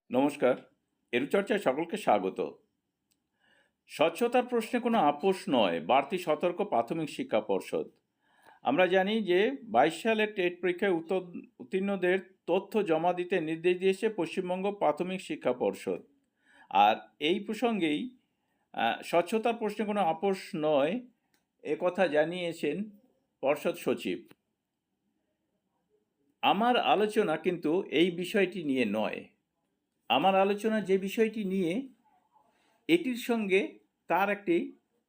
নমস্কার, এরুচর্চায় সকলকে স্বাগত। স্বচ্ছতার প্রশ্নে কোনো আপোষ নয়, বাড়তি সতর্ক প্রাথমিক শিক্ষা পর্ষদ। আমরা জানি যে 22 সালের টেট পরীক্ষায় উত্তীর্ণদের তথ্য জমা দিতে নির্দেশ দিয়েছে পশ্চিমবঙ্গ প্রাথমিক শিক্ষা পর্ষদ। আর এই প্রসঙ্গেই স্বচ্ছতার প্রশ্নে কোনো আপোষ নয় এ কথা জানিয়েছেন পর্ষদ সচিব। আমার আলোচনা কিন্তু এই বিষয়টি নিয়ে নয়। আমার আলোচনা যে বিষয়টি নিয়ে, এটির সঙ্গে তার একটি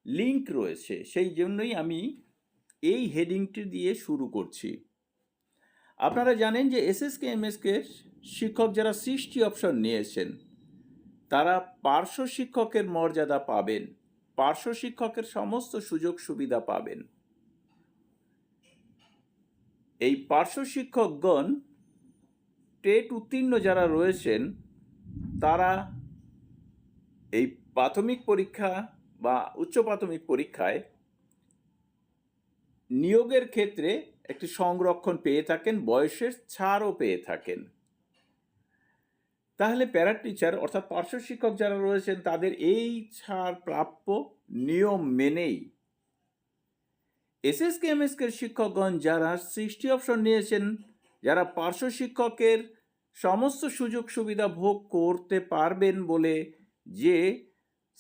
লিঙ্ক রয়েছে, সেই জন্যই আমি এই হেডিংটি দিয়ে শুরু করছি। আপনারা জানেন যে এসএসকে এমএসকে শিক্ষক যারা 60 অপশন নিয়েছেন তারা পার্শ্ব শিক্ষকের মর্যাদা পাবেন, পার্শ্ব শিক্ষকের সমস্ত সুযোগ সুবিধা পাবেন। এই পার্শ্ব শিক্ষকগণ টেট উত্তীর্ণ যারা রয়েছেন তারা এই প্রাথমিক পরীক্ষা বা উচ্চ প্রাথমিক পরীক্ষায় নিয়োগের ক্ষেত্রে একটি সংরক্ষণ পেয়ে থাকেন, বয়সের ছাড়ও পেয়ে থাকেন। তাহলে প্যারা টিচার অর্থাৎ পার্শ্ব শিক্ষক যারা রয়েছেন তাদের এই ছাড় প্রাপ্য নিয়ম মেনেই। এসএসকে এমএসকে শিক্ষকগণ যারা 60 অপশন নিয়েছেন, যারা পার্শ্ব শিক্ষকের সমস্ত সুযোগ সুবিধা ভোগ করতে পারবেন বলে যে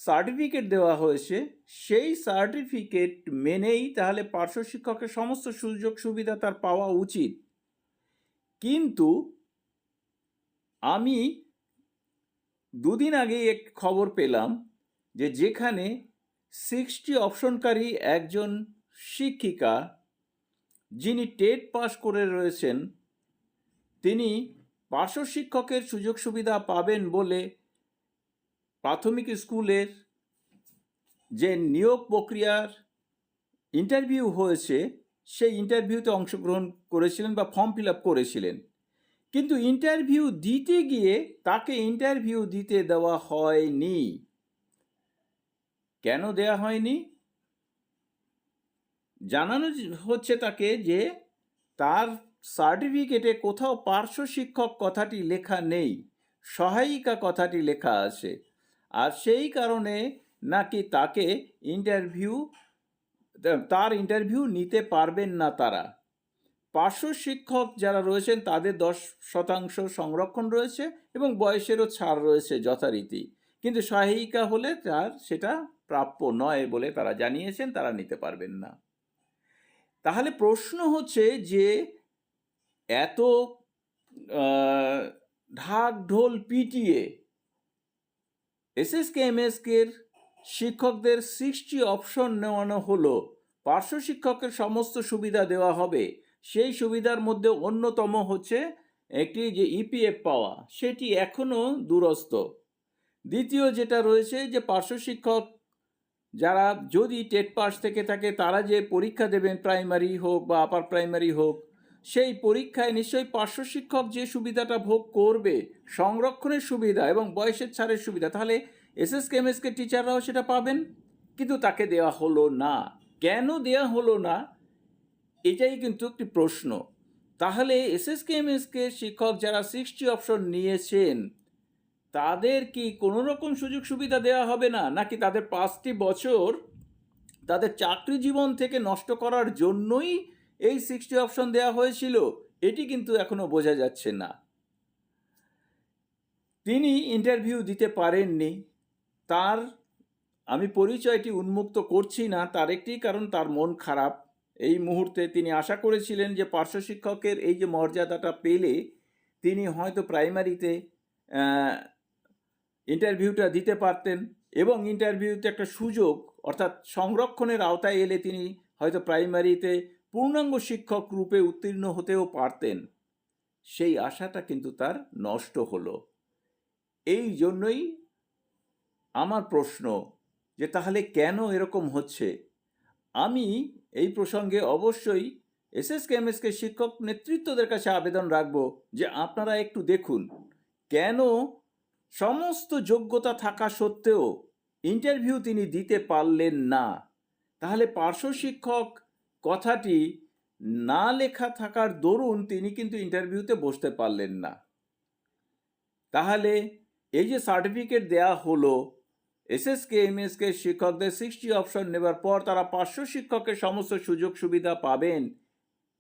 সার্টিফিকেট দেওয়া হয়েছে, সেই সার্টিফিকেট মেনেই তাহলে পার্শ্ব শিক্ষকের সমস্ত সুযোগ সুবিধা তার পাওয়া উচিত। কিন্তু আমি দুদিন আগে এক খবর পেলাম যে যেখানে 60 অপশনকারী একজন শিক্ষিকা যিনি টেট পাস করে রয়েছেন, তিনি পার্শ্ব শিক্ষকের সুযোগ সুবিধা পাবেন বলে প্রাথমিক স্কুলের যে নিয়োগ প্রক্রিয়ার ইন্টারভিউ হয়েছে সেই ইন্টারভিউতে অংশগ্রহণ করেছিলেন বা ফর্ম ফিল আপ করেছিলেন। কিন্তু ইন্টারভিউ দিতে গিয়ে তাকে ইন্টারভিউ দিতে দেওয়া হয়নি। কেন দেওয়া হয়নি? জানানো হচ্ছে তাকে যে তার সার্টিফিকেটে কোথাও পার্শ্ব শিক্ষক কথাটি লেখা নেই, সহায়িকা কথাটি লেখা আছে। আর সেই কারণে নাকি তাকে তার ইন্টারভিউ নিতে পারবেন না তারা। পার্শ্ব শিক্ষক যারা রয়েছেন তাদের 10% সংরক্ষণ রয়েছে এবং বয়সেরও ছাড় রয়েছে যথারীতি, কিন্তু সহায়িকা হলে তার সেটা প্রাপ্য নয় বলে তারা জানিয়েছেন, তারা নিতে পারবেন না। তাহলে প্রশ্ন হচ্ছে যে এত ঢাক ঢোল পিটিয়ে এসএসকে এমএসকের শিক্ষকদের 60 অপশন নেওয়ানো হলো, পার্শ্ব শিক্ষকের সমস্ত সুবিধা দেওয়া হবে। সেই সুবিধার মধ্যে অন্যতম হচ্ছে একটি যে ইপিএফ পাওয়া, সেটি এখনও দূরস্থ। দ্বিতীয় যেটা রয়েছে যে পার্শ্ব শিক্ষক যারা যদি টেট পাস থেকে থাকে তারা যে পরীক্ষা দেবেন, প্রাইমারি হোক বা আপার প্রাইমারি হোক, সেই পরীক্ষায় নিশ্চয়ই পার্শ্ব শিক্ষক যে সুবিধাটা ভোগ করবে, সংরক্ষণের সুবিধা এবং বয়সের ছাড়ের সুবিধা, তাহলে এসএসকে এমএসকে টিচাররাও সেটা পাবেন। কিন্তু তাকে দেওয়া হলো না। কেন দেওয়া হলো না, এটাই কিন্তু একটি প্রশ্ন। তাহলে এসএসকে এমএসকে শিক্ষক যারা 60 অপশন নিয়েছেন তাদের কি কোনো রকম সুযোগ সুবিধা দেওয়া হবে না, নাকি তাদের 5টি বছর তাদের চাকরি জীবন থেকে নষ্ট করার জন্যই এই 60 অপশন দেওয়া হয়েছিল? এটি কিন্তু এখনো বোঝা যাচ্ছে না। তিনি ইন্টারভিউ দিতে পারেননি, তার আমি পরিচয়টি উন্মুক্ত করছি না, তার একটি কারণ তার মন খারাপ। এই মুহূর্তে তিনি আশা করেছিলেন যে পার্শ্ব শিক্ষকের এই যে মর্যাদাটা পেলে তিনি হয়তো প্রাইমারিতে ইন্টারভিউটা দিতে পারতেন এবং ইন্টারভিউতে একটা সুযোগ অর্থাৎ সংরক্ষণের আওতায় এলে তিনি হয়তো প্রাইমারিতে পূর্ণাঙ্গ শিক্ষক রূপে উত্তীর্ণ হতেও পারতেন। সেই আশাটা কিন্তু তার নষ্ট হলো। এই জন্যই আমার প্রশ্ন যে তাহলে কেন এরকম হচ্ছে। আমি এই প্রসঙ্গে অবশ্যই এসএসকে এমএসকে শিক্ষক নেতৃত্বদের কাছে আবেদন রাখব যে আপনারা একটু দেখুন কেন সমস্ত যোগ্যতা থাকা সত্ত্বেও ইন্টারভিউ তিনি দিতে পারলেন না। তাহলে পার্শ্ব শিক্ষক কথাটি না লেখা থাকার দরুন তিনি কিন্তু ইন্টারভিউতে বসতে পারলেন না। তাহলে এই যে সার্টিফিকেট দেয়া হলো, এসএসকে এমএসকে শিক্ষকদের 60 অপশন নেবার পর তারা পার্শ্ব শিক্ষকের সমস্ত সুযোগ সুবিধা পাবেন,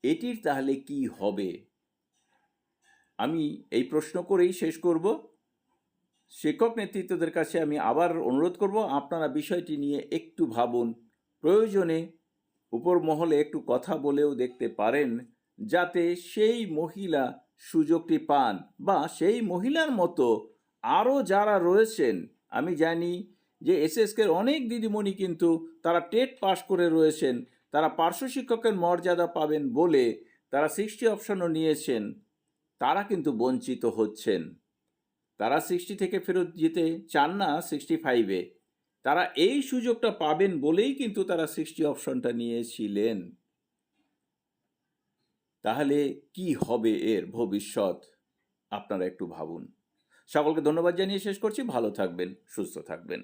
এটির তাহলে কি হবে? আমি এই প্রশ্ন করেই শেষ করব। শিক্ষক নেতৃত্বদের কাছে আমি আবার অনুরোধ করব, আপনারা বিষয়টি নিয়ে একটু ভাবুন, প্রয়োজনে উপর মহলে একটু কথা বলেও দেখতে পারেন, যাতে সেই মহিলা সুযোগটি পান, বা সেই মহিলার মতো আরও যারা রয়েছেন। আমি জানি যে এসএসকের অনেক দিদিমণি কিন্তু তারা টেট পাশ করে রয়েছেন, তারা পার্শ্ব শিক্ষকের মর্যাদা পাবেন বলে তারা 60 অপশনও নিয়েছেন, তারা কিন্তু বঞ্চিত হচ্ছেন। তারা 60 থেকে ফেরত যেতে চান না 65-এ, তারা এই সুযোগটা পাবেন বলেই কিন্তু তারা 60 অপশনটা নিয়েছিলেন। তাহলে কি হবে এর ভবিষ্যৎ? আপনারা একটু ভাবুন। সকলকে ধন্যবাদ জানিয়ে শেষ করছি। ভালো থাকবেন, সুস্থ থাকবেন।